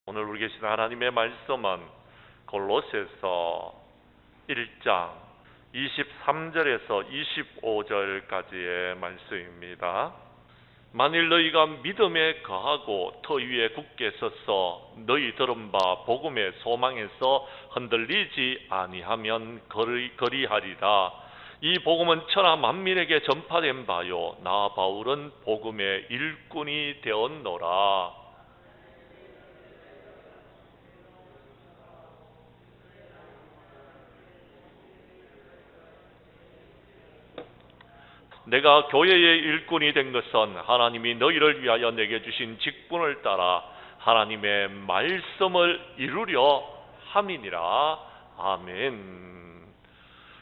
오늘 우리 계신 하나님의 말씀은 골로새서 1장 23절에서 25절까지의 말씀입니다. 만일 너희가 믿음에 거하고 터 위에 굳게 서서 너희 들은 바 복음의 소망에서 흔들리지 아니하면 거리하리라. 이 복음은 천하 만민에게 전파된 바요 나 바울은 복음의 일꾼이 되었노라. 내가 교회의 일꾼이 된 것은 하나님이 너희를 위하여 내게 주신 직분을 따라 하나님의 말씀을 이루려 함이니라. 아멘.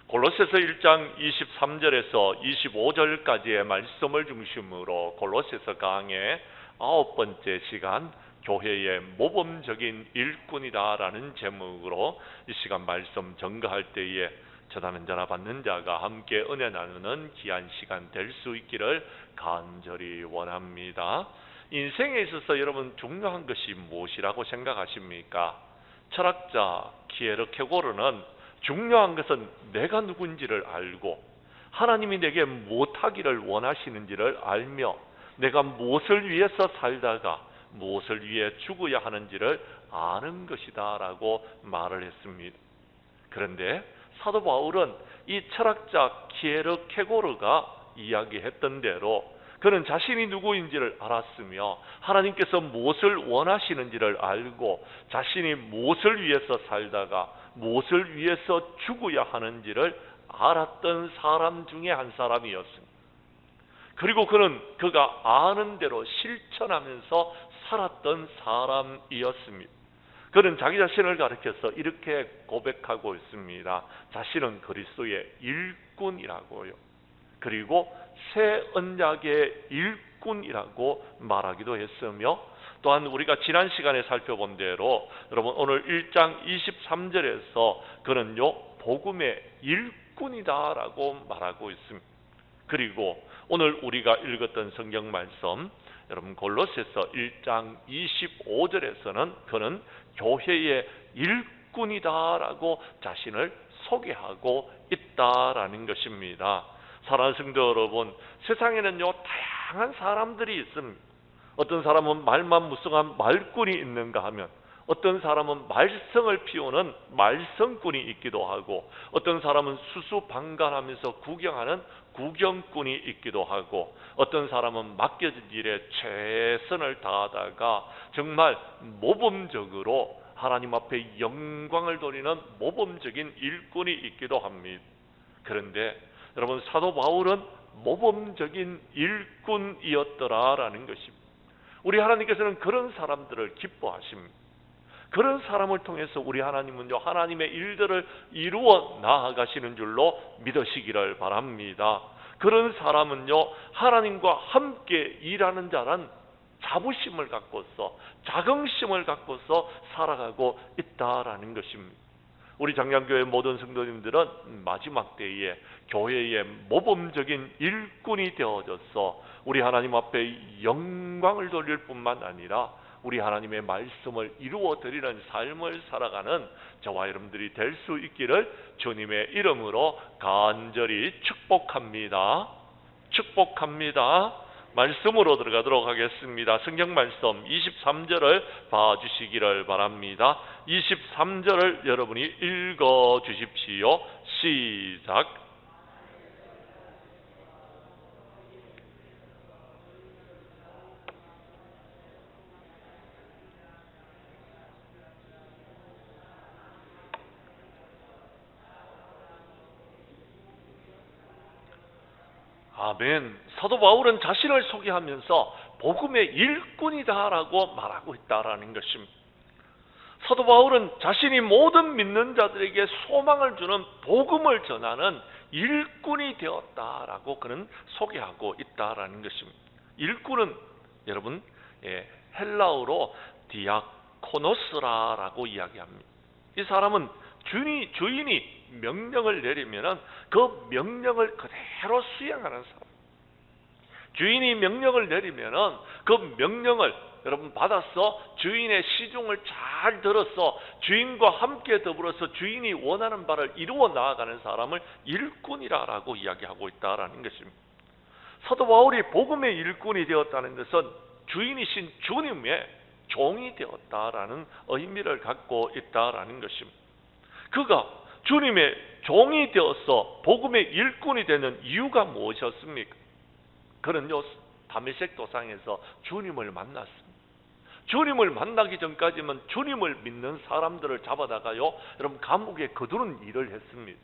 골로새서 1장 23절에서 25절까지의 말씀을 중심으로 골로새서 강의 9번째 시간 교회의 모범적인 일꾼이다라는 제목으로 이 시간 말씀 전가할 때에 전하는 자나 받는 자가 함께 은혜 나누는 귀한 시간 될 수 있기를 간절히 원합니다. 인생에 있어서 여러분 중요한 것이 무엇이라고 생각하십니까? 철학자 키에르케고르는 중요한 것은 내가 누군지를 알고 하나님이 내게 무엇하기를 원하시는지를 알며 내가 무엇을 위해서 살다가 무엇을 위해 죽어야 하는지를 아는 것이다 라고 말을 했습니다. 그런데 사도 바울은 이 철학자 키에르케고르가 이야기했던 대로 그는 자신이 누구인지를 알았으며 하나님께서 무엇을 원하시는지를 알고 자신이 무엇을 위해서 살다가 무엇을 위해서 죽어야 하는지를 알았던 사람 중에 한 사람이었습니다. 그리고 그는 그가 아는 대로 실천하면서 살았던 사람이었습니다. 그는 자기 자신을 가리켜서 이렇게 고백하고 있습니다. 자신은 그리스도의 일꾼이라고요. 그리고 새 언약의 일꾼이라고 말하기도 했으며 또한 우리가 지난 시간에 살펴본 대로 여러분 오늘 1장 23절에서 그는요 복음의 일꾼이다라고 말하고 있습니다. 그리고 오늘 우리가 읽었던 성경 말씀 여러분 골로새서 1장 25절에서는 그는 교회의 일꾼이다라고 자신을 소개하고 있다라는 것입니다. 사랑하는 성도 여러분, 세상에는요 다양한 사람들이 있습니다. 어떤 사람은 말만 무성한 말꾼이 있는가 하면 어떤 사람은 말썽을 피우는 말썽꾼이 있기도 하고 어떤 사람은 수수방관하면서 구경하는 구경꾼이 있기도 하고 어떤 사람은 맡겨진 일에 최선을 다하다가 정말 모범적으로 하나님 앞에 영광을 돌리는 모범적인 일꾼이 있기도 합니다. 그런데 여러분 사도 바울은 모범적인 일꾼이었더라라는 것입니다. 우리 하나님께서는 그런 사람들을 기뻐하십니다. 그런 사람을 통해서 우리 하나님은요 하나님의 일들을 이루어 나아가시는 줄로 믿으시기를 바랍니다. 그런 사람은요 하나님과 함께 일하는 자란 자부심을 갖고서 자긍심을 갖고서 살아가고 있다라는 것입니다. 우리 장량교회 모든 성도님들은 마지막 때에 교회의 모범적인 일꾼이 되어져서 우리 하나님 앞에 영광을 돌릴 뿐만 아니라 우리 하나님의 말씀을 이루어 드리는 삶을 살아가는 저와 여러분들이 될 수 있기를 주님의 이름으로 간절히 축복합니다. 축복합니다. 말씀으로 들어가도록 하겠습니다. 성경 말씀 23절을 봐주시기를 바랍니다. 23절을 여러분이 읽어 주십시오. 시작. 아멘. 사도 바울은 자신을 소개하면서 복음의 일꾼이다라고 말하고 있다라는 것입니다. 사도 바울은 자신이 모든 믿는 자들에게 소망을 주는 복음을 전하는 일꾼이 되었다라고 그는 소개하고 있다라는 것입니다. 일꾼은 여러분 헬라어로 디아코노스라고 이야기합니다. 이 사람은 주인이 명령을 내리면 그 명령을 그대로 수행하는 사람. 주인이 명령을 내리면 그 명령을 여러분 받았어. 주인의 시중을 잘 들었어. 주인과 함께 더불어서 주인이 원하는 바를 이루어 나아가는 사람을 일꾼이라고 이야기하고 있다라는 것입니다. 사도 바울이 복음의 일꾼이 되었다는 것은 주인이신 주님의 종이 되었다라는 의미를 갖고 있다라는 것입니다. 그가 주님의 종이 되어서 복음의 일꾼이 되는 이유가 무엇이었습니까? 그는요, 다메섹 도상에서 주님을 만났습니다. 주님을 만나기 전까지는 주님을 믿는 사람들을 잡아다가요, 여러분 감옥에 거두는 일을 했습니다.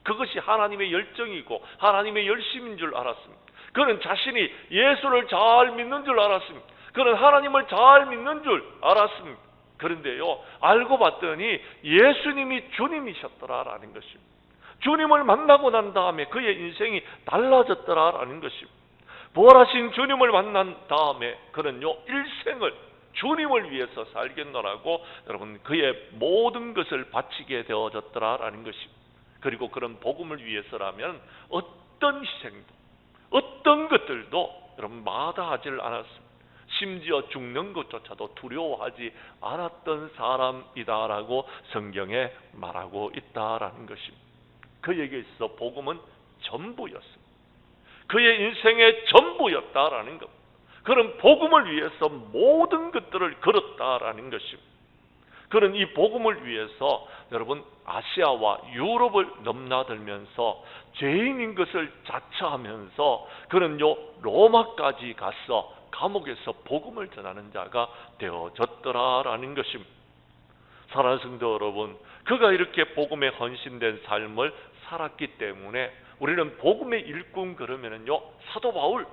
그것이 하나님의 열정이고 하나님의 열심인 줄 알았습니다. 그는 자신이 예수를 잘 믿는 줄 알았습니다. 그는 하나님을 잘 믿는 줄 알았습니다. 그런데요, 알고 봤더니 예수님이 주님이셨더라라는 것입니다. 주님을 만나고 난 다음에 그의 인생이 달라졌더라라는 것입니다. 부활하신 주님을 만난 다음에 그는요, 일생을 주님을 위해서 살겠노라고 여러분 그의 모든 것을 바치게 되어졌더라라는 것입니다. 그리고 그런 복음을 위해서라면 어떤 희생도 어떤 것들도 여러분 마다하지를 않았습니다. 심지어 죽는 것조차도 두려워하지 않았던 사람이다라고 성경에 말하고 있다라는 것입니다. 그에게 있어 복음은 전부였습니다. 그의 인생의 전부였다라는 것. 그는 복음을 위해서 모든 것들을 걸었다라는 것입니다. 그는 이 복음을 위해서 여러분 아시아와 유럽을 넘나들면서 죄인인 것을 자처하면서 그는요 로마까지 가서 감옥에서 복음을 전하는 자가 되어졌더라라는 것입니다. 사랑하는 성도 여러분, 그가 이렇게 복음에 헌신된 삶을 살았기 때문에 우리는 복음의 일꾼 그러면은요 사도 바울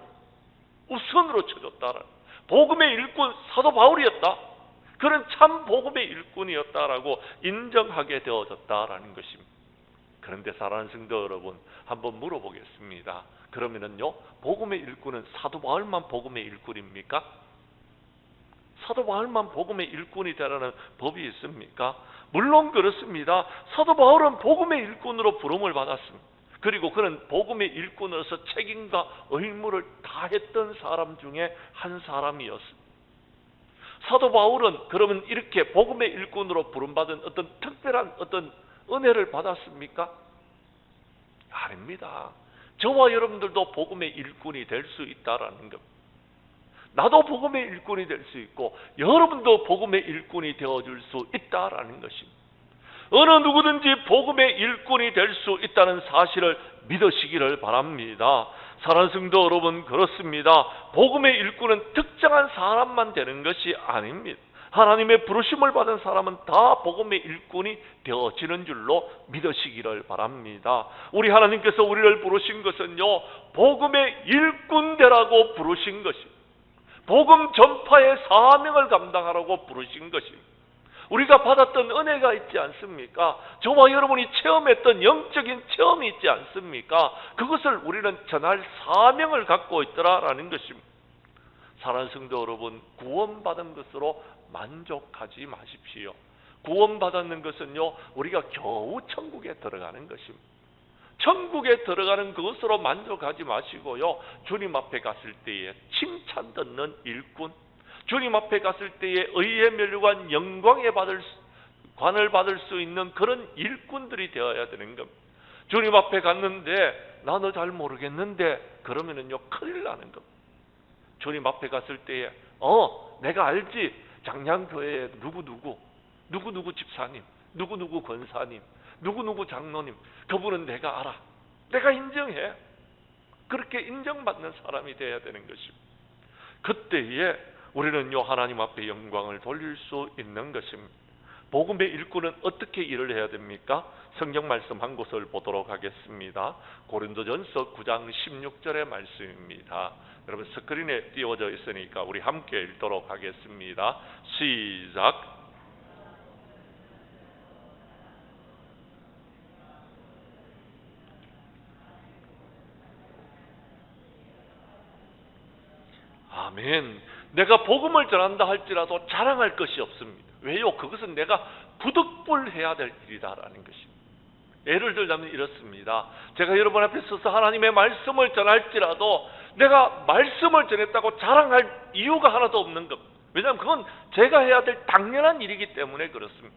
우선으로 쳐줬다라. 복음의 일꾼 사도 바울이었다. 그는 참 복음의 일꾼이었다라고 인정하게 되어졌다라는 것입니다. 그런데 사랑하는 성도 여러분, 한번 물어보겠습니다. 그러면은요, 복음의 일꾼은 사도 바울만 복음의 일꾼입니까? 사도 바울만 복음의 일꾼이 되라는 법이 있습니까? 물론 그렇습니다. 사도 바울은 복음의 일꾼으로 부름을 받았습니다. 그리고 그는 복음의 일꾼으로서 책임과 의무를 다했던 사람 중에 한 사람이었습니다. 사도 바울은 그러면 이렇게 복음의 일꾼으로 부름받은 어떤 특별한 어떤 은혜를 받았습니까? 아닙니다. 저와 여러분들도 복음의 일꾼이 될 수 있다라는 겁니다. 나도 복음의 일꾼이 될 수 있고 여러분도 복음의 일꾼이 되어줄 수 있다라는 것입니다. 어느 누구든지 복음의 일꾼이 될 수 있다는 사실을 믿으시기를 바랍니다. 사랑하는 성도 여러분, 그렇습니다. 복음의 일꾼은 특정한 사람만 되는 것이 아닙니다. 하나님의 부르심을 받은 사람은 다 복음의 일꾼이 되어지는 줄로 믿으시기를 바랍니다. 우리 하나님께서 우리를 부르신 것은요, 복음의 일꾼 되라고 부르신 것입니다. 복음 전파의 사명을 감당하라고 부르신 것입니다. 우리가 받았던 은혜가 있지 않습니까? 저와 여러분이 체험했던 영적인 체험이 있지 않습니까? 그것을 우리는 전할 사명을 갖고 있더라라는 것입니다. 사랑하는 성도 여러분, 구원받은 것으로 만족하지 마십시오. 구원받았는 것은요, 우리가 겨우 천국에 들어가는 것입니다. 천국에 들어가는 그것으로 만족하지 마시고요, 주님 앞에 갔을 때에 칭찬 듣는 일꾼, 주님 앞에 갔을 때에 의의 멸류관 영광의 관을 받을 수 있는 그런 일꾼들이 되어야 되는 겁니다. 주님 앞에 갔는데 나 너 잘 모르겠는데 그러면은요 큰일 나는 겁니다. 주님 앞에 갔을 때에 내가 알지, 장량교회에 누구누구 집사님, 누구누구 권사님, 누구누구 장로님, 그분은 내가 알아, 내가 인정해. 그렇게 인정받는 사람이 되어야 되는 것입니다. 그때에 우리는요 하나님 앞에 영광을 돌릴 수 있는 것입니다. 복음의 일꾼은 어떻게 일을 해야 됩니까? 성경 말씀 한 곳을 보도록 하겠습니다. 고린도전서 9장 16절의 말씀입니다. 여러분 스크린에 띄워져 있으니까 우리 함께 읽도록 하겠습니다. 시작. 아멘. 내가 복음을 전한다 할지라도 자랑할 것이 없습니다. 왜요? 그것은 내가 부득불해야 될 일이다라는 것입니다. 예를 들자면 이렇습니다. 제가 여러분 앞에 서서 하나님의 말씀을 전할지라도 내가 말씀을 전했다고 자랑할 이유가 하나도 없는 겁니다. 왜냐하면 그건 제가 해야 될 당연한 일이기 때문에 그렇습니다.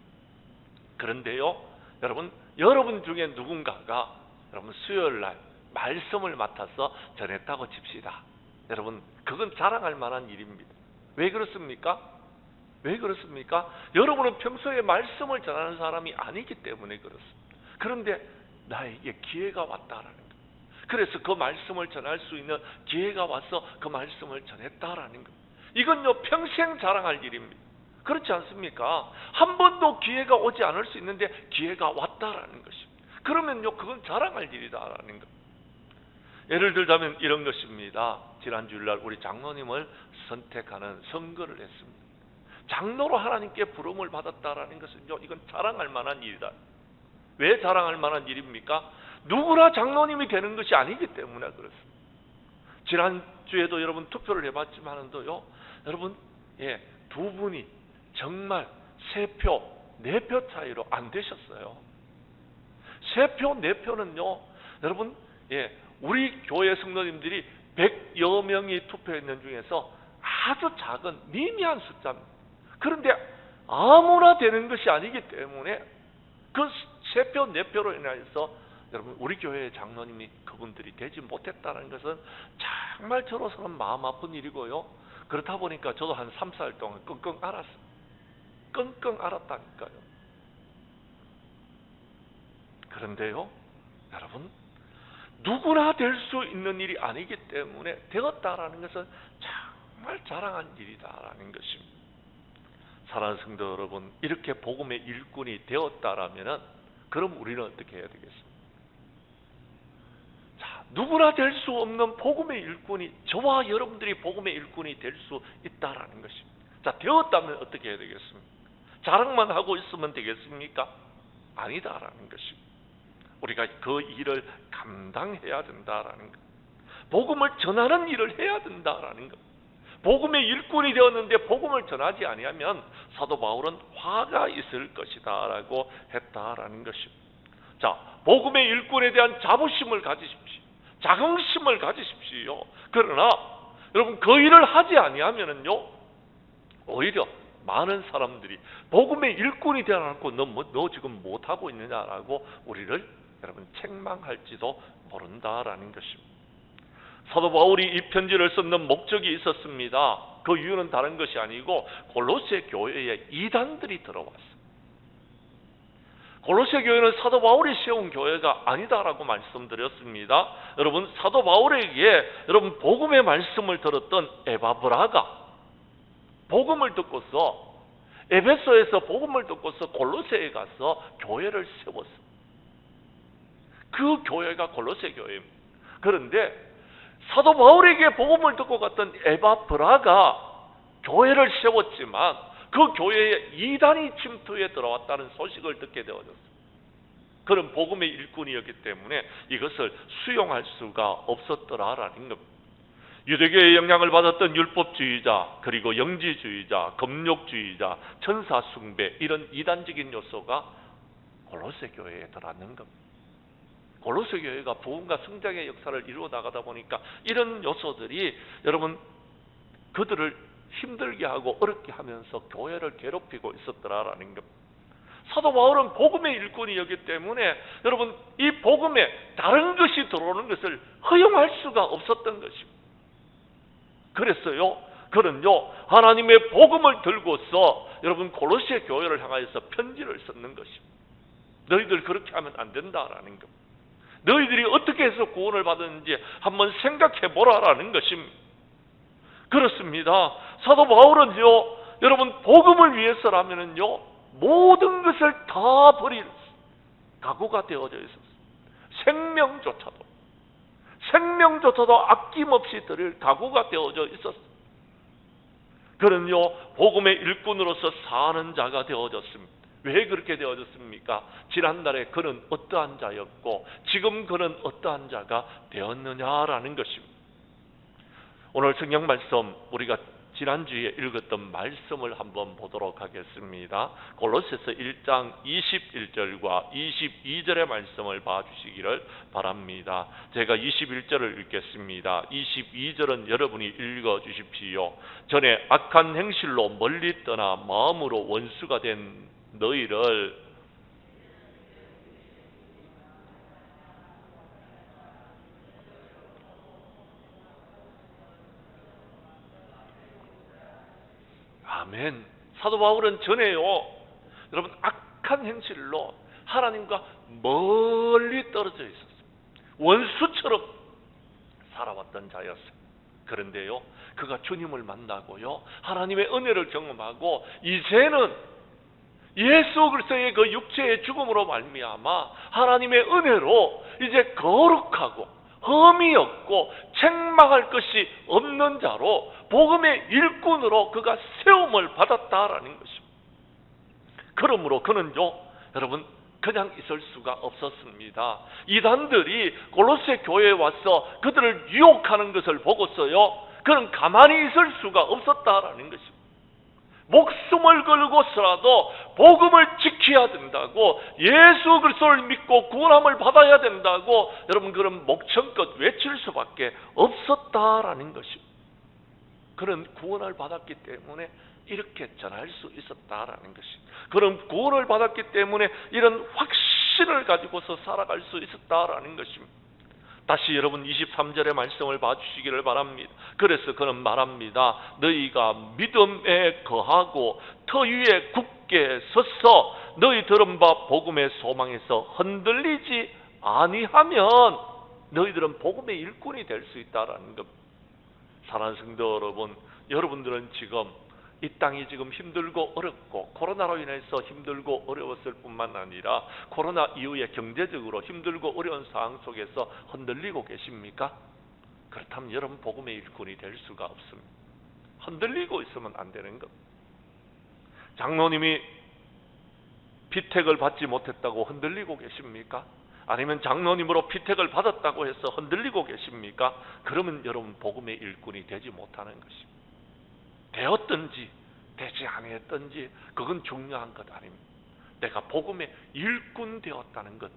그런데요, 여러분 중에 누군가가 여러분 수요일 날 말씀을 맡아서 전했다고 칩시다. 여러분, 그건 자랑할 만한 일입니다. 왜 그렇습니까? 왜 그렇습니까? 여러분은 평소에 말씀을 전하는 사람이 아니기 때문에 그렇습니다. 그런데 나에게 기회가 왔다라는 것. 그래서 그 말씀을 전할 수 있는 기회가 와서 그 말씀을 전했다라는 것. 이건요, 평생 자랑할 일입니다. 그렇지 않습니까? 한 번도 기회가 오지 않을 수 있는데 기회가 왔다라는 것입니다. 그러면요, 그건 자랑할 일이다라는 것. 예를 들자면 이런 것입니다. 지난 주일날 우리 장로님을 선택하는 선거를 했습니다. 장로로 하나님께 부름을 받았다라는 것은요, 이건 자랑할 만한 일이다. 왜 자랑할 만한 일입니까? 누구나 장로님이 되는 것이 아니기 때문에 그렇습니다. 지난주에도 여러분 투표를 해봤지만은도요, 여러분, 두 분이 정말 3표, 4표 차이로 안 되셨어요. 3표, 4표는요, 여러분, 우리 교회 성도님들이 100여 명이 투표했는 중에서 아주 작은 미미한 숫자입니다. 그런데 아무나 되는 것이 아니기 때문에 그 3표, 4표로 인해서 여러분, 우리 교회의 장로님이 그분들이 되지 못했다는 것은 정말 저로서는 마음 아픈 일이고요. 그렇다 보니까 저도 한 3, 4일 동안 끙끙 앓았어요. 끙끙 앓았다니까요. 그런데요, 여러분, 누구나 될 수 있는 일이 아니기 때문에 되었다라는 것은 정말 자랑한 일이다라는 것입니다. 사랑하는 성도 여러분, 이렇게 복음의 일꾼이 되었다라면은 그럼 우리는 어떻게 해야 되겠습니까? 자, 누구나 될 수 없는 복음의 일꾼이, 저와 여러분들이 복음의 일꾼이 될 수 있다라는 것입니다. 자, 되었다면 어떻게 해야 되겠습니까? 자랑만 하고 있으면 되겠습니까? 아니다라는 것입니다. 우리가 그 일을 감당해야 된다라는 것. 복음을 전하는 일을 해야 된다라는 것. 복음의 일꾼이 되었는데 복음을 전하지 아니하면 사도 바울은 화가 있을 것이다라고 했다라는 것입니다. 자, 복음의 일꾼에 대한 자부심을 가지십시오. 자긍심을 가지십시오. 그러나 여러분, 그 일을 하지 아니하면은요, 오히려 많은 사람들이 복음의 일꾼이 되어놓고 너 지금 못하고 있느냐라고 우리를 여러분 책망할지도 모른다라는 것입니다. 사도 바울이 이 편지를 쓰는 목적이 있었습니다. 그 이유는 다른 것이 아니고 골로새 교회에 이단들이 들어왔습니다. 골로새 교회는 사도 바울이 세운 교회가 아니다라고 말씀드렸습니다. 여러분, 사도 바울에게 여러분 복음의 말씀을 들었던 에바브라가 복음을 듣고서 에베소에서 복음을 듣고서 골로새에 가서 교회를 세웠습니다. 그 교회가 골로새 교회입니다. 그런데 사도 바울에게 복음을 듣고 갔던 에바브라가 교회를 세웠지만 그 교회에 이단이 침투해 들어왔다는 소식을 듣게 되어졌습니다. 그런 복음의 일꾼이었기 때문에 이것을 수용할 수가 없었더라라는 겁니다. 유대교의 영향을 받았던 율법주의자, 그리고 영지주의자, 금욕주의자, 천사숭배, 이런 이단적인 요소가 골로새 교회에 들어왔는 겁니다. 골로새 교회가 부흥과 성장의 역사를 이루어 나가다 보니까 이런 요소들이 여러분 그들을 힘들게 하고 어렵게 하면서 교회를 괴롭히고 있었더라라는 겁니다. 사도 바울은 복음의 일꾼이었기 때문에 여러분 이 복음에 다른 것이 들어오는 것을 허용할 수가 없었던 것입니다. 그랬어요. 그는요 하나님의 복음을 들고서 여러분 골로새 교회를 향하여서 편지를 썼는 것입니다. 너희들 그렇게 하면 안 된다라는 것. 너희들이 어떻게 해서 구원을 받았는지 한번 생각해 보라라는 것입니다. 그렇습니다. 사도 바울은요 여러분 복음을 위해서라면은요 모든 것을 다 버릴 각오가 되어져 있었어요. 생명조차도 아낌없이 드릴 각오가 되어져 있었어요. 그는요 복음의 일꾼으로서 사는 자가 되어졌습니다. 왜 그렇게 되어졌습니까? 지난날에 그는 어떠한 자였고 지금 그는 어떠한 자가 되었느냐라는 것입니다. 오늘 성경 말씀 우리가 지난주에 읽었던 말씀을 한번 보도록 하겠습니다. 골로새서 1장 21절과 22절의 말씀을 봐주시기를 바랍니다. 제가 21절을 읽겠습니다. 22절은 여러분이 읽어주십시오. 전에 악한 행실로 멀리 떠나 마음으로 원수가 된 너희를 아멘. 사도 바울은 전에요, 여러분, 악한 행실로 하나님과 멀리 떨어져 있었어요. 원수처럼 살아왔던 자였어요. 그런데요, 그가 주님을 만나고요, 하나님의 은혜를 경험하고 이제는 예수 그리스도의 그 육체의 죽음으로 말미암아 하나님의 은혜로 이제 거룩하고 흠이 없고 책망할 것이 없는 자로 복음의 일꾼으로 그가 세움을 받았다라는 것입니다. 그러므로 그는요, 여러분, 그냥 있을 수가 없었습니다. 이단들이 골로새 교회에 와서 그들을 유혹하는 것을 보고서요, 그는 가만히 있을 수가 없었다라는 것입니다. 목숨을 걸고서라도 복음을 지켜야 된다고, 예수 그리스도를 믿고 구원함을 받아야 된다고 여러분, 그런 목청껏 외칠 수밖에 없었다라는 것입니다. 그는 구원을 받았기 때문에 이렇게 전할 수 있었다라는 것입니다. 그는 구원을 받았기 때문에 이런 확신을 가지고서 살아갈 수 있었다라는 것입니다. 다시 여러분 23절의 말씀을 봐주시기를 바랍니다. 그래서 그는 말합니다. 너희가 믿음에 거하고 터 위에 굳게 서서 너희 들은 바 복음의 소망에서 흔들리지 아니하면 너희들은 복음의 일꾼이 될 수 있다라는 겁니다. 사랑하는 성도 여러분, 여러분들은 지금 이 땅이 지금 힘들고 어렵고 코로나로 인해서 힘들고 어려웠을 뿐만 아니라 코로나 이후에 경제적으로 힘들고 어려운 상황 속에서 흔들리고 계십니까? 그렇다면 여러분 복음의 일꾼이 될 수가 없습니다. 흔들리고 있으면 안 되는 것. 장로님이 피택을 받지 못했다고 흔들리고 계십니까? 아니면 장로님으로 피택을 받았다고 해서 흔들리고 계십니까? 그러면 여러분 복음의 일꾼이 되지 못하는 것입니다. 되었든지 되지 아니했든지 그건 중요한 것 아닙니다. 내가 복음의 일꾼 되었다는 것,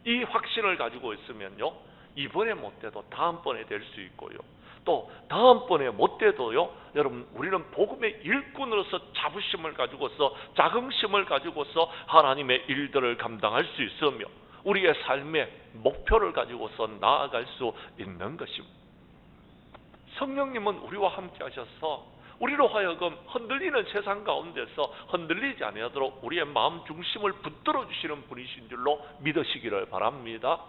이 확신을 가지고 있으면요, 이번에 못 돼도 다음번에 될 수 있고요, 또 다음번에 못 돼도요, 여러분 우리는 복음의 일꾼으로서 자부심을 가지고서 자긍심을 가지고서 하나님의 일들을 감당할 수 있으며 우리의 삶의 목표를 가지고서 나아갈 수 있는 것입니다. 성령님은 우리와 함께 하셔서 우리로 하여금 흔들리는 세상 가운데서 흔들리지 아니하도록 우리의 마음 중심을 붙들어 주시는 분이신 줄로 믿으시기를 바랍니다.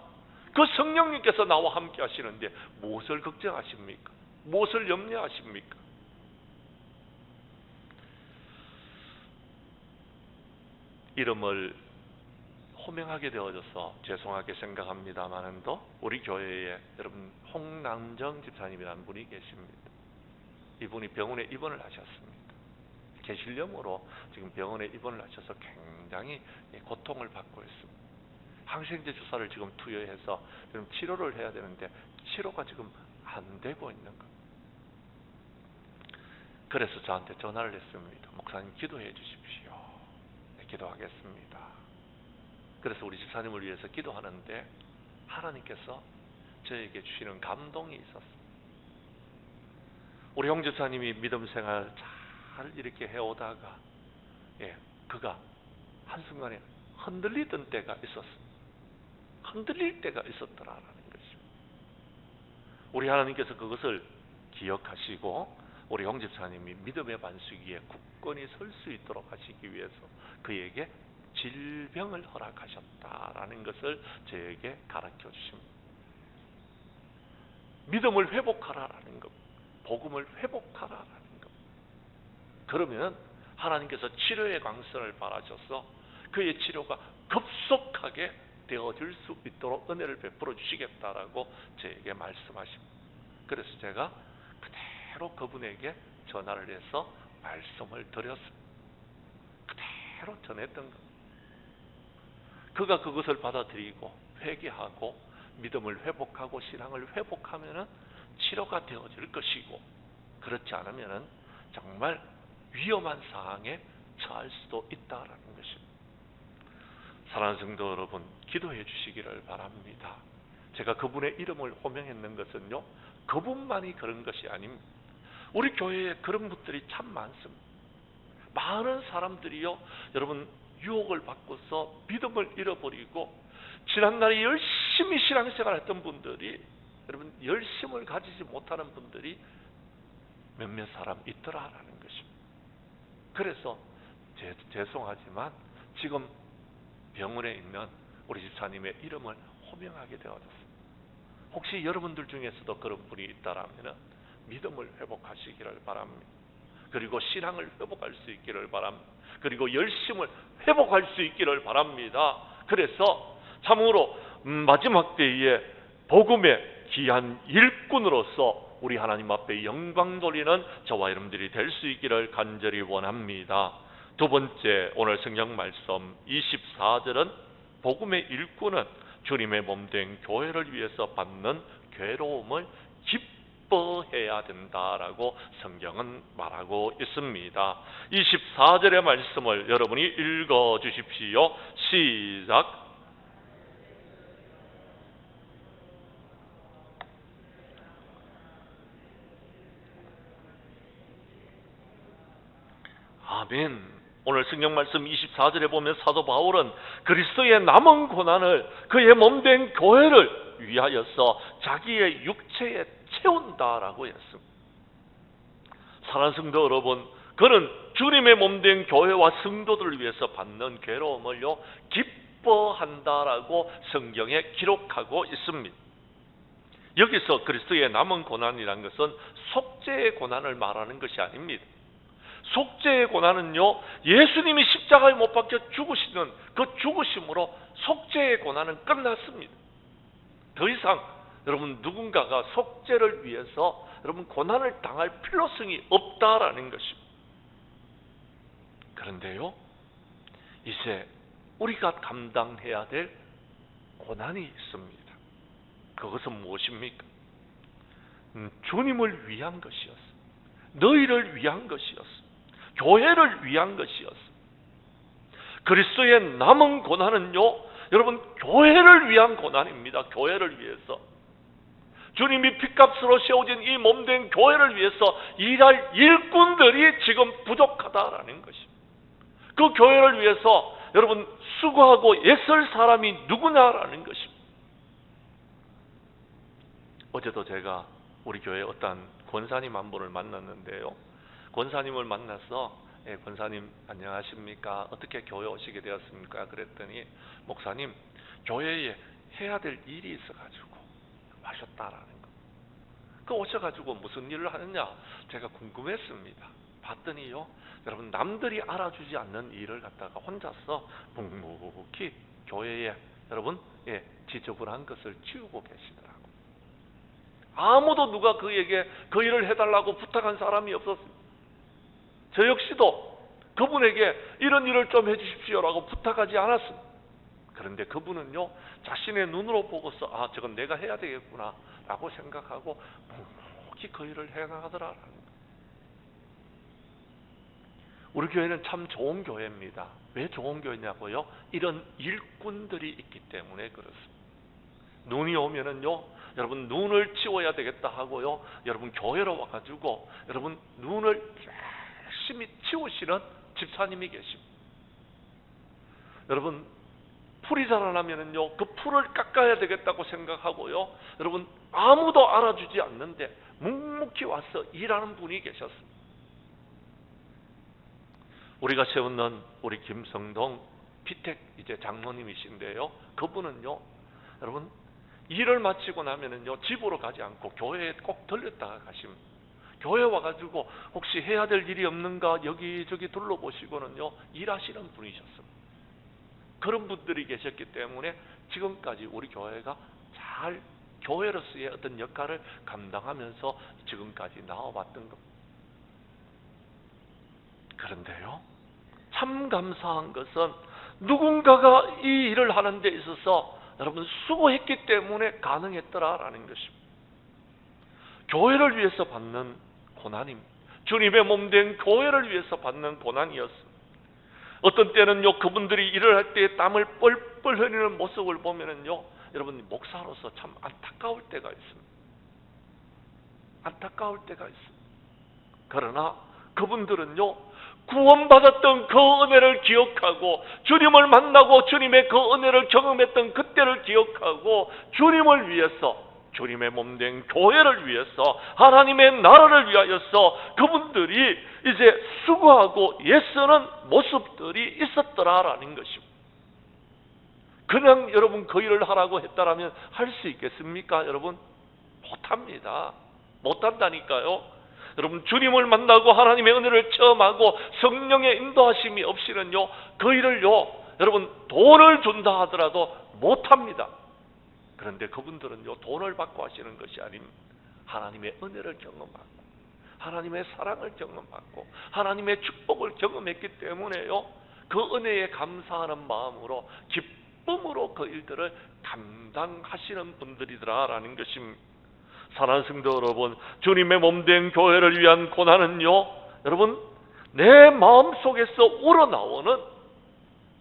그 성령님께서 나와 함께 하시는데 무엇을 걱정하십니까? 무엇을 염려하십니까? 이름을 호명하게 되어져서 죄송하게 생각합니다만도 우리 교회에 여러분 홍남정 집사님이라는 분이 계십니다. 이분이 병원에 입원을 하셨습니다. 계실염으로 지금 병원에 입원을 하셔서 굉장히 고통을 받고 있습니다. 항생제 주사를 지금 투여해서 지금 치료를 해야 되는데 치료가 지금 안 되고 있는 것. 그래서 저한테 전화를 했습니다. 목사님 기도해 주십시오. 네, 기도하겠습니다. 그래서 우리 집사님을 위해서 기도하는데 하나님께서 저에게 주시는 감동이 있었습니다. 우리 형 집사님이 믿음 생활 잘 이렇게 해오다가 그가 한순간에 흔들리던 때가 있었습니다. 흔들릴 때가 있었더라라는 것입니다. 우리 하나님께서 그것을 기억하시고 우리 형 집사님이 믿음의 반석 위에 굳건히 설 수 있도록 하시기 위해서 그에게 질병을 허락하셨다라는 것을 저에게 가르쳐 주십니다. 믿음을 회복하라라는 것, 복음을 회복하라라는 것. 그러면 하나님께서 치료의 광선을 바라셔서 그의 치료가 급속하게 되어질 수 있도록 은혜를 베풀어 주시겠다라고 저에게 말씀하십니다. 그래서 제가 그대로 그분에게 전화를 해서 말씀을 드렸습니다. 그대로 전했던 것. 그가 그것을 받아들이고 회개하고 믿음을 회복하고 신앙을 회복하면은 치료가 되어질 것이고, 그렇지 않으면은 정말 위험한 상황에 처할 수도 있다라는 것입니다. 사랑하는 성도 여러분, 기도해 주시기를 바랍니다. 제가 그분의 이름을 호명했는 것은요, 그분만이 그런 것이 아닙니다. 우리 교회에 그런 분들이 참 많습니다. 많은 사람들이요, 여러분, 유혹을 받고서 믿음을 잃어버리고 지난날에 열심히 신앙생활을 했던 분들이, 여러분, 열심을 가지지 못하는 분들이 몇몇 사람 있더라라는 것입니다. 그래서 죄송하지만 지금 병원에 있는 우리 집사님의 이름을 호명하게 되어졌습니다. 혹시 여러분들 중에서도 그런 분이 있다라면 믿음을 회복하시기를 바랍니다. 그리고 신앙을 회복할 수 있기를 바랍니다. 그리고 열심을 회복할 수 있기를 바랍니다. 그래서 참으로 마지막 때에 복음의 귀한 일꾼으로서 우리 하나님 앞에 영광 돌리는 저와 여러분들이 될 수 있기를 간절히 원합니다. 두 번째, 오늘 성경 말씀 24절은 복음의 일꾼은 주님의 몸된 교회를 위해서 받는 괴로움을 기뻐해야 된다라고 성경은 말하고 있습니다. 24절의 말씀을 여러분이 읽어 주십시오. 시작. 아멘. 오늘 성경 말씀 24절에 보면 사도 바울은 그리스도의 남은 고난을 그의 몸된 교회를 위하여서 자기의 육체에 채운다라고 했습니다. 사랑하는 성도 여러분, 그는 주님의 몸된 교회와 성도들을 위해서 받는 괴로움을요 기뻐한다라고 성경에 기록하고 있습니다. 여기서 그리스도의 남은 고난이란 것은 속죄의 고난을 말하는 것이 아닙니다. 속죄의 고난은요, 예수님이 십자가에 못 박혀 죽으시는 그 죽으심으로 속죄의 고난은 끝났습니다. 더 이상 여러분 누군가가 속죄를 위해서 여러분 고난을 당할 필요성이 없다라는 것입니다. 그런데요, 이제 우리가 감당해야 될 고난이 있습니다. 그것은 무엇입니까? 주님을 위한 것이었습니다. 너희를 위한 것이었습니다. 교회를 위한 것이었습니다. 그리스도의 남은 고난은요, 여러분 교회를 위한 고난입니다. 교회를 위해서 주님이 핏값으로 세워진 이 몸된 교회를 위해서 일할 일꾼들이 지금 부족하다라는 것입니다. 그 교회를 위해서 여러분 수고하고 애쓸 사람이 누구냐라는 것입니다. 어제도 제가 우리 교회 어떤 권사님 한 분을 만났는데요, 권사님을 만나서 권사님 안녕하십니까? 어떻게 교회 오시게 되었습니까? 그랬더니 목사님, 교회에 해야 될 일이 있어가지고 하셨다라는 거. 그 오셔가지고 무슨 일을 하느냐? 제가 궁금했습니다. 봤더니요, 여러분 남들이 알아주지 않는 일을 갖다가 혼자서 묵묵히 교회에 여러분 지저분한 것을 치우고 계시더라고요. 아무도 누가 그에게 그 일을 해달라고 부탁한 사람이 없었습니다. 저 역시도 그분에게 이런 일을 좀 해주십시오라고 부탁하지 않았습니다. 그런데 그분은요, 자신의 눈으로 보고서 아, 저건 내가 해야 되겠구나 라고 생각하고 묵묵히 그 일을 해나가더라라는 거예요. 우리 교회는 참 좋은 교회입니다. 왜 좋은 교회냐고요? 이런 일꾼들이 있기 때문에 그렇습니다. 눈이 오면은요, 여러분 눈을 치워야 되겠다 하고요, 여러분 교회로 와가지고 여러분 눈을 열심히 치우시는 집사님이 계십니다. 여러분 풀이 자라나면은요, 그 풀을 깎아야 되겠다고 생각하고요, 여러분 아무도 알아주지 않는데 묵묵히 와서 일하는 분이 계셨습니다. 우리가 세우는 우리 김성동 피택 이제 장로님이신데요, 그분은요, 여러분 일을 마치고 나면은요, 집으로 가지 않고 교회에 꼭 들렸다가 가십니다. 교회 와가지고 혹시 해야 될 일이 없는가 여기저기 둘러보시고는요, 일하시는 분이셨습니다. 그런 분들이 계셨기 때문에 지금까지 우리 교회가 잘 교회로서의 어떤 역할을 감당하면서 지금까지 나와왔던 겁니다. 그런데요, 참 감사한 것은 누군가가 이 일을 하는 데 있어서 여러분 수고했기 때문에 가능했더라라는 것입니다. 교회를 위해서 받는 고난입니다. 주님의 몸된 교회를 위해서 받는 고난이었습니다. 어떤 때는요, 그분들이 일을 할 때 땀을 뻘뻘 흘리는 모습을 보면은요, 여러분, 목사로서 참 안타까울 때가 있습니다. 안타까울 때가 있습니다. 그러나 그분들은요, 구원받았던 그 은혜를 기억하고 주님을 만나고 주님의 그 은혜를 경험했던 그때를 기억하고 주님을 위해서, 주님의 몸된 교회를 위해서, 하나님의 나라를 위하여서 그분들이 이제 수고하고 애쓰는 모습들이 있었더라라는 것입니다. 그냥 여러분 그 일을 하라고 했다라면 할 수 있겠습니까? 여러분, 못합니다. 못한다니까요. 여러분, 주님을 만나고 하나님의 은혜를 체험하고 성령의 인도하심이 없이는요, 그 일을요, 여러분, 돈을 준다 하더라도 못합니다. 그런데 그분들은요, 돈을 받고 하시는 것이 아닙니다. 하나님의 은혜를 경험하고 하나님의 사랑을 경험하고 하나님의 축복을 경험했기 때문에요, 그 은혜에 감사하는 마음으로 기쁨으로 그 일들을 감당하시는 분들이더라라는 것입니다. 사랑하는 성도 여러분, 주님의 몸된 교회를 위한 고난은요, 여러분, 내 마음속에서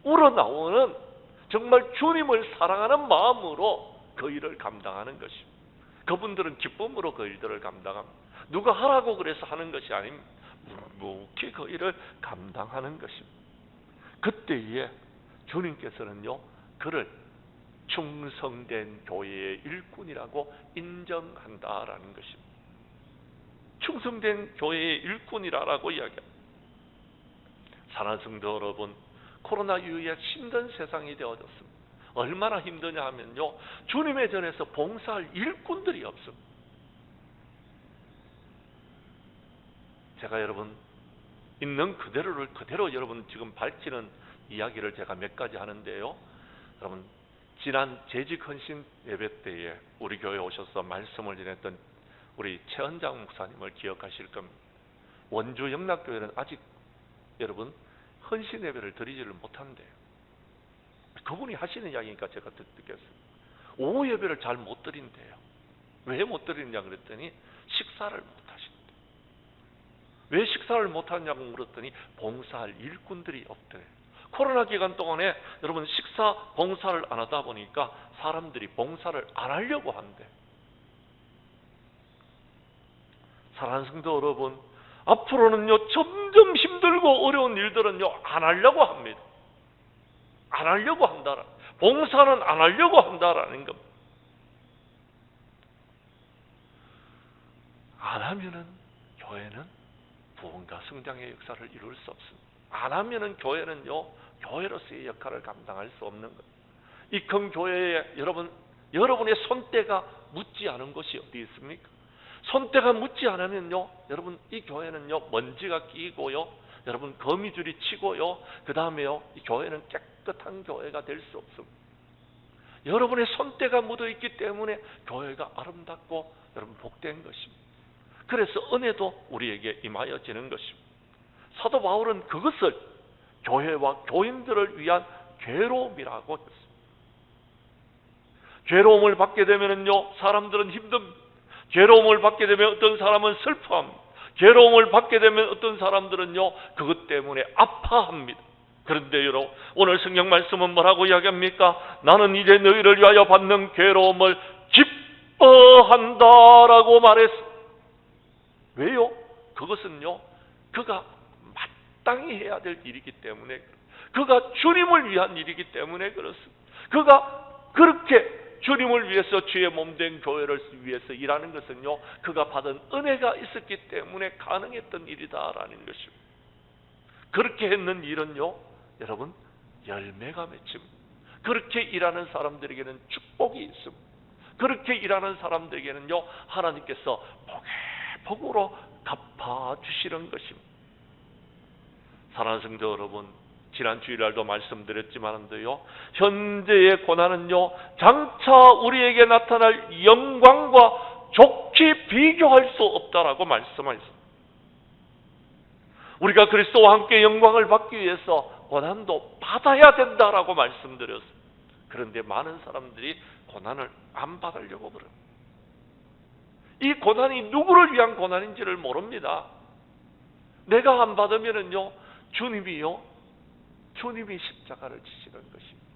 우러나오는 정말 주님을 사랑하는 마음으로 그 일을 감당하는 것입니다. 그분들은 기쁨으로 그 일들을 감당합니다. 누가 하라고 그래서 하는 것이 아닙니다. 묵묵히 그 일을 감당하는 것입니다. 그때에 주님께서는요, 그를 충성된 교회의 일꾼이라고 인정한다라는 것입니다. 충성된 교회의 일꾼이라고 이야기합니다. 사랑하는 성도 여러분, 코로나 이후에 힘든 세상이 되어졌습니다. 얼마나 힘드냐 하면요, 주님의 전에서 봉사할 일꾼들이 없습니다. 제가 여러분 있는 그대로를 그대로 여러분 지금 밝히는 이야기를 제가 몇 가지 하는데요, 여러분, 지난 재직 헌신 예배 때에 우리 교회에 오셔서 말씀을 전했던 우리 최은장 목사님을 기억하실 겁니다. 원주 영락교회는 아직 여러분 헌신 예배를 드리지를 못한대요. 그분이 하시는 이야기니까 제가 듣겠어요. 오후 예배를 잘 못 드린대요. 왜 못 드리느냐 그랬더니 식사를 못 하신대요. 왜 식사를 못 하냐고 물었더니 봉사할 일꾼들이 없대요. 코로나 기간 동안에 여러분 식사 봉사를 안 하다 보니까 사람들이 봉사를 안 하려고 한대. 사랑하는 성도 여러분, 앞으로는요, 점점 힘들고 어려운 일들은요, 안 하려고 합니다. 안 하려고 한다. 봉사는 안 하려고 한다라는 겁니다. 안 하면은 교회는 부흥과 성장의 역사를 이룰 수 없습니다. 안 하면은 교회는요, 교회로서의 역할을 감당할 수 없는 겁니다. 이 큰 교회에 여러분의 손때가 묻지 않은 곳이 어디 있습니까? 손때가 묻지 않으면요, 여러분, 이 교회는요, 먼지가 끼고요, 여러분, 거미줄이 치고요, 그 다음에요, 이 교회는 깨끗한 교회가 될 수 없습니다. 여러분의 손때가 묻어 있기 때문에 교회가 아름답고 여러분 복된 것입니다. 그래서 은혜도 우리에게 임하여지는 것입니다. 사도 바울은 그것을 교회와 교인들을 위한 괴로움이라고 했습니다. 괴로움을 받게 되면요, 사람들은 힘듭니다. 괴로움을 받게 되면 어떤 사람은 슬퍼합니다. 괴로움을 받게 되면 어떤 사람들은요, 그것 때문에 아파합니다. 그런데 여러분, 오늘 성경 말씀은 뭐라고 이야기합니까? 나는 이제 너희를 위하여 받는 괴로움을 기뻐한다라고 말했습니다. 왜요? 그것은요, 그가 마땅히 해야 될 일이기 때문에, 그가 주님을 위한 일이기 때문에 그렇습니다. 그가 그렇게 주님을 위해서 주의 몸된 교회를 위해서 일하는 것은요, 그가 받은 은혜가 있었기 때문에 가능했던 일이다라는 것입니다. 그렇게 했는 일은요, 여러분, 열매가 맺힙니다. 그렇게 일하는 사람들에게는 축복이 있습니다. 그렇게 일하는 사람들에게는요, 하나님께서 복으로 갚아주시는 것입니다. 사랑하는 성도 여러분, 지난 주일날도 말씀드렸지만은요, 현재의 고난은요, 장차 우리에게 나타날 영광과 좋게 비교할 수 없다라고 말씀하셨습니다. 우리가 그리스도와 함께 영광을 받기 위해서 고난도 받아야 된다라고 말씀드렸습니다. 그런데 많은 사람들이 고난을 안 받으려고 그럽니다. 이 고난이 누구를 위한 고난인지를 모릅니다. 내가 안 받으면은요, 주님이 십자가를 지시는 것입니다.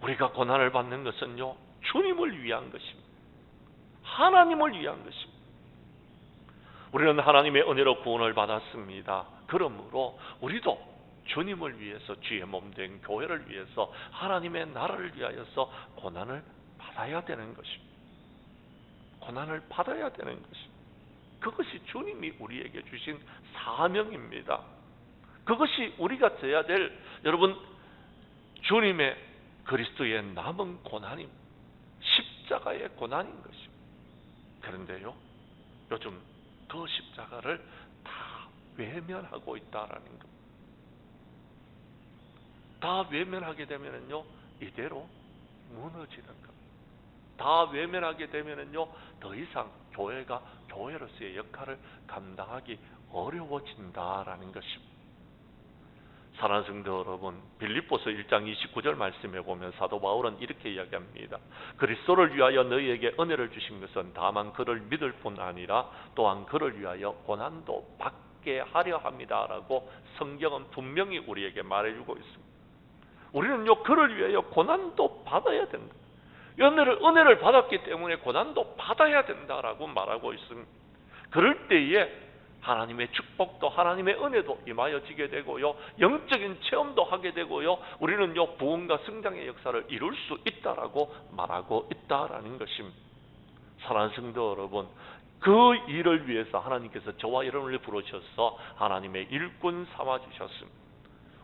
우리가 고난을 받는 것은요, 주님을 위한 것입니다. 하나님을 위한 것입니다. 우리는 하나님의 은혜로 구원을 받았습니다. 그러므로 우리도 주님을 위해서, 주의 몸된 교회를 위해서, 하나님의 나라를 위하여서 고난을 받아야 되는 것입니다. 고난을 받아야 되는 것입니다. 그것이 주님이 우리에게 주신 사명입니다. 그것이 우리가 져야 될, 여러분, 주님의 그리스도의 남은 고난임, 십자가의 고난인 것입니다. 그런데요, 요즘 그 십자가를 다 외면하고 있다라는 것. 다 외면하게 되면은요, 이대로 무너지는 것. 다 외면하게 되면은요, 더 이상 교회가 교회로서의 역할을 감당하기 어려워진다라는 것입니다. 사랑하는 성도 여러분, 빌립보서 1장 29절 말씀에 보면 사도 바울은 이렇게 이야기합니다. 그리스도를 위하여 너희에게 은혜를 주신 것은 다만 그를 믿을 뿐 아니라 또한 그를 위하여 고난도 받게 하려 합니다라고 성경은 분명히 우리에게 말해주고 있습니다. 우리는요, 그를 위하여 고난도 받아야 된다. 은혜를 받았기 때문에 고난도 받아야 된다라고 말하고 있습니다. 그럴 때에 하나님의 축복도, 하나님의 은혜도 임하여지게 되고요, 영적인 체험도 하게 되고요, 우리는요, 부흥과 성장의 역사를 이룰 수 있다라고 말하고 있다라는 것입니다. 사랑하는 성도 여러분, 그 일을 위해서 하나님께서 저와 여러분을 부르셔서 하나님의 일꾼 삼아주셨습니다.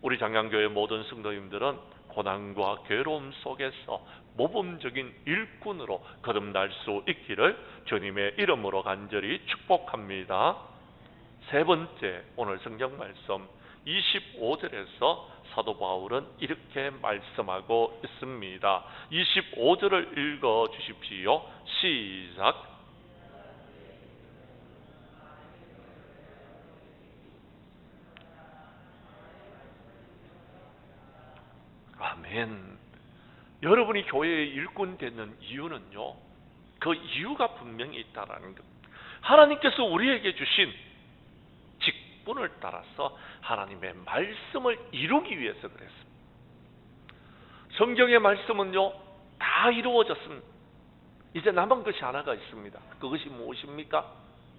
우리 장강교회 모든 성도님들은 고난과 괴로움 속에서 모범적인 일꾼으로 거듭날 수 있기를 주님의 이름으로 간절히 축복합니다. 세 번째, 오늘 성경 말씀 25절에서 사도 바울은 이렇게 말씀하고 있습니다. 25절을 읽어 주십시오. 시작. 아멘. 여러분이 교회의 일꾼 되는 이유는요, 그 이유가 분명히 있다라는 것. 하나님께서 우리에게 주신 직분을 따라서 하나님의 말씀을 이루기 위해서 그랬습니다. 성경의 말씀은요, 다 이루어졌습니다. 이제 남은 것이 하나가 있습니다. 그것이 무엇입니까?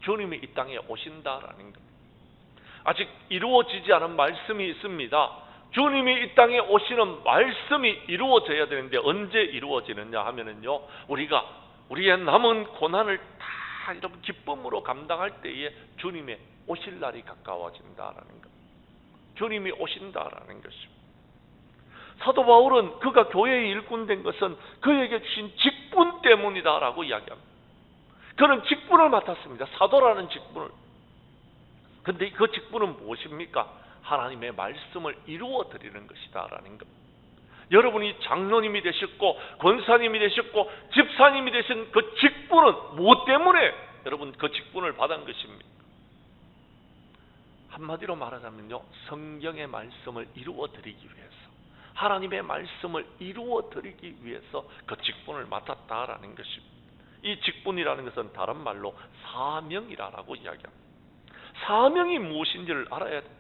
주님이 이 땅에 오신다라는 것. 아직 이루어지지 않은 말씀이 있습니다. 주님이 이 땅에 오시는 말씀이 이루어져야 되는데 언제 이루어지느냐 하면은요, 우리의 남은 고난을 다 이런 기쁨으로 감당할 때에 주님의 오실 날이 가까워진다라는 것. 주님이 오신다라는 것입니다. 사도 바울은 그가 교회의 일꾼 된 것은 그에게 주신 직분 때문이다라고 이야기합니다. 그는 직분을 맡았습니다. 사도라는 직분을. 근데 그 직분은 무엇입니까? 하나님의 말씀을 이루어 드리는 것이다라는 것. 여러분이 장로님이 되셨고 권사님이 되셨고 집사님이 되신 그 직분은 무엇 때문에 여러분 그 직분을 받은 것입니다? 한마디로 말하자면요, 성경의 말씀을 이루어 드리기 위해서, 하나님의 말씀을 이루어 드리기 위해서 그 직분을 맡았다라는 것입니다. 이 직분이라는 것은 다른 말로 사명이라고 이야기합니다. 사명이 무엇인지를 알아야 돼요.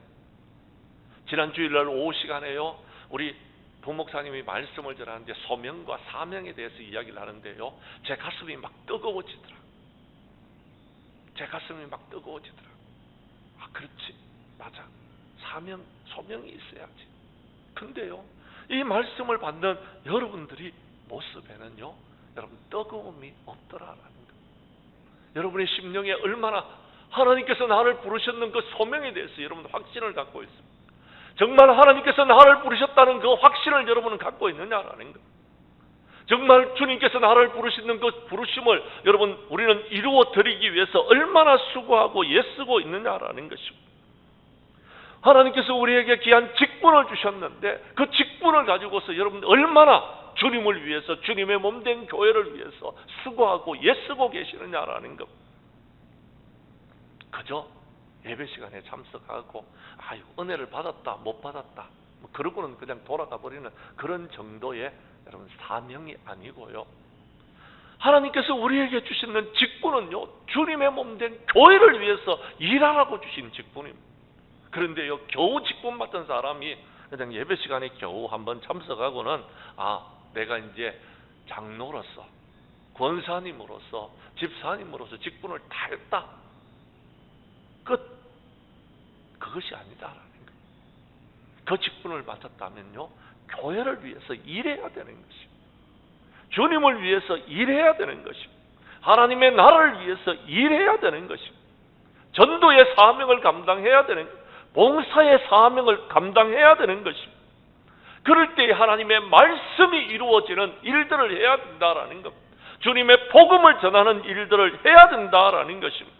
지난 주일날 오후 시간에요, 우리 부목사님이 말씀을 전하는데 소명과 사명에 대해서 이야기를 하는데요, 제 가슴이 막 뜨거워지더라. 제 가슴이 막 뜨거워지더라. 아, 그렇지, 맞아. 사명, 소명이 있어야지. 근데요, 이 말씀을 받는 여러분들이 모습에는요, 여러분 뜨거움이 없더라라는 것. 여러분의 심령에 얼마나 하나님께서 나를 부르셨는 그 소명에 대해서 여러분 확신을 갖고 있습니다. 정말 하나님께서 나를 부르셨다는 그 확신을 여러분은 갖고 있느냐라는 것. 정말 주님께서 나를 부르시는 그 부르심을 여러분 우리는 이루어 드리기 위해서 얼마나 수고하고 애쓰고 있느냐라는 것입니다. 하나님께서 우리에게 귀한 직분을 주셨는데 그 직분을 가지고서 여러분 얼마나 주님을 위해서, 주님의 몸된 교회를 위해서 수고하고 애쓰고 계시느냐라는 것. 그저 예배 시간에 참석하고 아유 은혜를 받았다 못 받았다 뭐 그러고는 그냥 돌아가 버리는 그런 정도의 여러분 사명이 아니고요, 하나님께서 우리에게 주시는 직분은요, 주님의 몸된 교회를 위해서 일하라고 주신 직분입니다. 그런데요, 겨우 직분 맡은 사람이 그냥 예배 시간에 겨우 한번 참석하고는 내가 이제 장로로서, 권사님으로서, 집사님으로서 직분을 다 했다, 끝. 그것이 아니다라는 거예요. 그 직분을 맡았다면요, 교회를 위해서 일해야 되는 것입니다. 주님을 위해서 일해야 되는 것입니다. 하나님의 나라를 위해서 일해야 되는 것입니다. 전도의 사명을 감당해야 되는 것입니다. 봉사의 사명을 감당해야 되는 것입니다. 그럴 때 하나님의 말씀이 이루어지는 일들을 해야 된다라는 겁니다. 주님의 복음을 전하는 일들을 해야 된다라는 것입니다.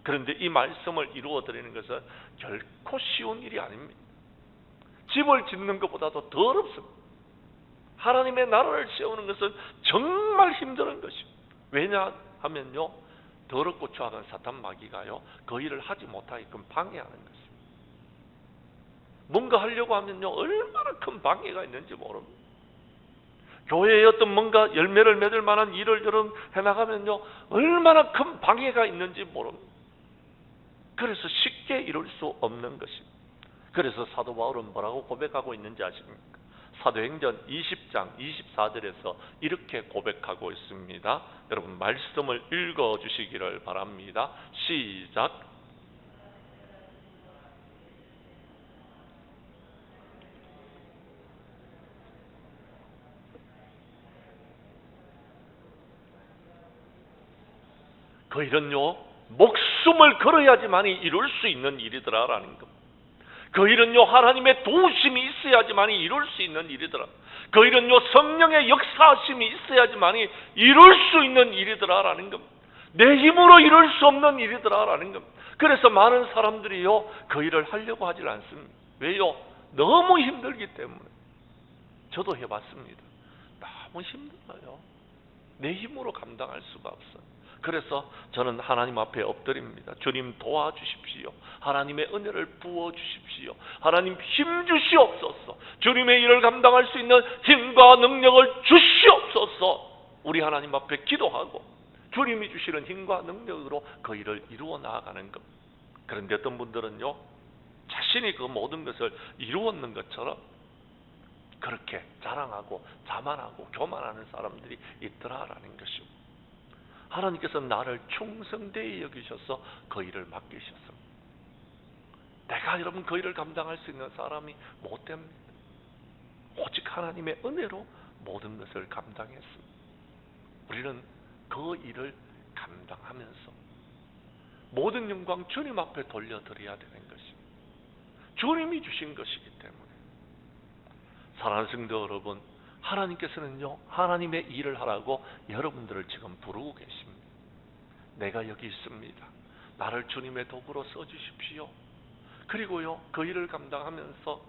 그런데 이 말씀을 이루어드리는 것은 결코 쉬운 일이 아닙니다. 집을 짓는 것보다도 더 어렵습니다. 하나님의 나라를 세우는 것은 정말 힘든 것입니다. 왜냐하면요, 더럽고 추악한 사탄 마귀가요, 그 일을 하지 못하게끔 방해하는 것입니다. 뭔가 하려고 하면요, 얼마나 큰 방해가 있는지 모릅니다. 교회에 어떤 뭔가 열매를 맺을 만한 일을 여러분 해나가면요, 얼마나 큰 방해가 있는지 모릅니다. 그래서 쉽게 이룰 수 없는 것입니다. 그래서 사도 바울은 뭐라고 고백하고 있는지 아십니까? 사도행전 20장 24절에서 이렇게 고백하고 있습니다. 여러분 말씀을 읽어주시기를 바랍니다. 시작. 그 일은요, 목숨을 걸어야지만이 이룰 수 있는 일이더라라는 겁니다. 그 일은요, 하나님의 도우심이 있어야지만이 이룰 수 있는 일이더라. 그 일은요, 성령의 역사하심이 있어야지만이 이룰 수 있는 일이더라라는 겁니다. 내 힘으로 이룰 수 없는 일이더라라는 겁니다. 그래서 많은 사람들이요, 그 일을 하려고 하질 않습니다. 왜요? 너무 힘들기 때문에. 저도 해봤습니다. 너무 힘들어요. 내 힘으로 감당할 수가 없어요. 그래서 저는 하나님 앞에 엎드립니다. 주님 도와주십시오. 하나님의 은혜를 부어주십시오. 하나님 힘 주시옵소서. 주님의 일을 감당할 수 있는 힘과 능력을 주시옵소서. 우리 하나님 앞에 기도하고 주님이 주시는 힘과 능력으로 그 일을 이루어 나아가는 것. 그런데 어떤 분들은요, 자신이 그 모든 것을 이루었는 것처럼 그렇게 자랑하고 자만하고 교만하는 사람들이 있더라라는 것입니다. 하나님께서 나를 충성되이 여기셔서 그 일을 맡기셨습니다. 내가 여러분 그 일을 감당할 수 있는 사람이 못 됩니다. 오직 하나님의 은혜로 모든 것을 감당했습니다. 우리는 그 일을 감당하면서 모든 영광 주님 앞에 돌려드려야 되는 것입니다. 주님이 주신 것이기 때문에. 사랑하는 성도 여러분, 하나님께서는요, 하나님의 일을 하라고 여러분들을 지금 부르고 계십니다. 내가 여기 있습니다. 나를 주님의 도구로 써주십시오. 그리고요, 그 일을 감당하면서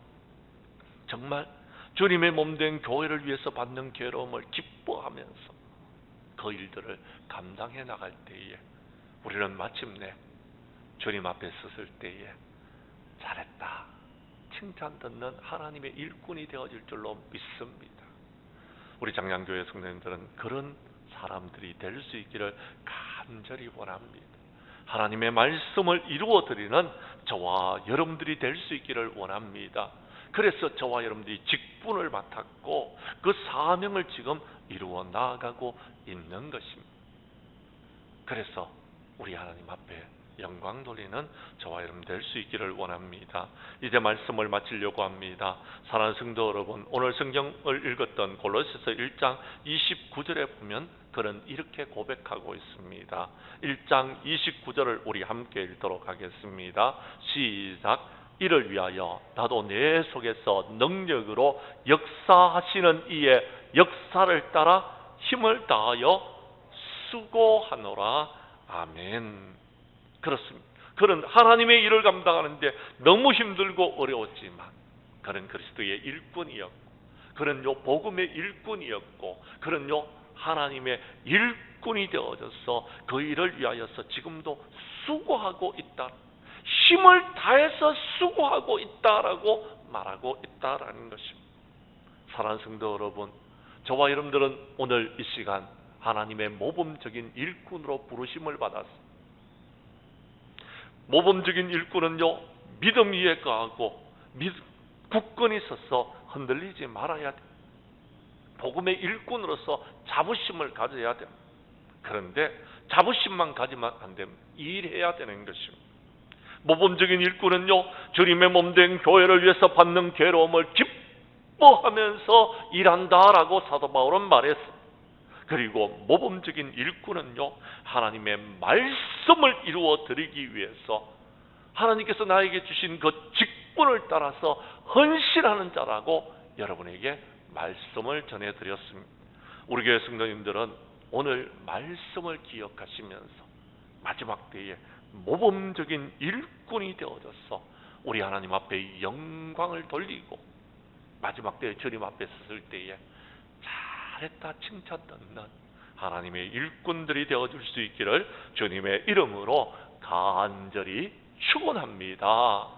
정말 주님의 몸된 교회를 위해서 받는 괴로움을 기뻐하면서 그 일들을 감당해 나갈 때에 우리는 마침내 주님 앞에 섰을 때에 잘했다, 칭찬 듣는 하나님의 일꾼이 되어질 줄로 믿습니다. 우리 장량교회 성도님들은 그런 사람들이 될 수 있기를 간절히 원합니다. 하나님의 말씀을 이루어드리는 저와 여러분들이 될 수 있기를 원합니다. 그래서 저와 여러분들이 직분을 맡았고 그 사명을 지금 이루어 나아가고 있는 것입니다. 그래서 우리 하나님 앞에 영광 돌리는 저와 여러분 될 수 있기를 원합니다. 이제 말씀을 마치려고 합니다. 사랑하는 성도 여러분, 오늘 성경을 읽었던 골로새서 1장 29절에 보면 그는 이렇게 고백하고 있습니다. 1장 29절을 우리 함께 읽도록 하겠습니다. 시작. 이를 위하여 나도 내 속에서 능력으로 역사하시는 이의 역사를 따라 힘을 다하여 수고하노라. 아멘. 그렇습니다. 그는 하나님의 일을 감당하는데 너무 힘들고 어려웠지만 그는 그리스도의 일꾼이었고, 그는요 복음의 일꾼이었고, 그는요 하나님의 일꾼이 되어져서 그 일을 위하여서 지금도 수고하고 있다, 힘을 다해서 수고하고 있다라고 말하고 있다라는 것입니다. 사랑하는 성도 여러분, 저와 여러분들은 오늘 이 시간 하나님의 모범적인 일꾼으로 부르심을 받았습니다. 모범적인 일꾼은요, 믿음 위에 거하고 굳건히 서서 흔들리지 말아야 됩니다. 복음의 일꾼으로서 자부심을 가져야 됩니다. 그런데 자부심만 가지면 안 됩니다. 일해야 되는 것입니다. 모범적인 일꾼은요, 주님의 몸된 교회를 위해서 받는 괴로움을 기뻐하면서 일한다라고 사도 바울은 말했습니다. 그리고 모범적인 일꾼은요, 하나님의 말씀을 이루어 드리기 위해서 하나님께서 나에게 주신 그 직분을 따라서 헌신하는 자라고 여러분에게 말씀을 전해드렸습니다. 우리 교회 성도님들은 오늘 말씀을 기억하시면서 마지막 때에 모범적인 일꾼이 되어져서 우리 하나님 앞에 영광을 돌리고 마지막 때에 주님 앞에 섰을 때에 잘했다 칭찬 듣는 하나님의 일꾼들이 되어줄 수 있기를 주님의 이름으로 간절히 축원합니다.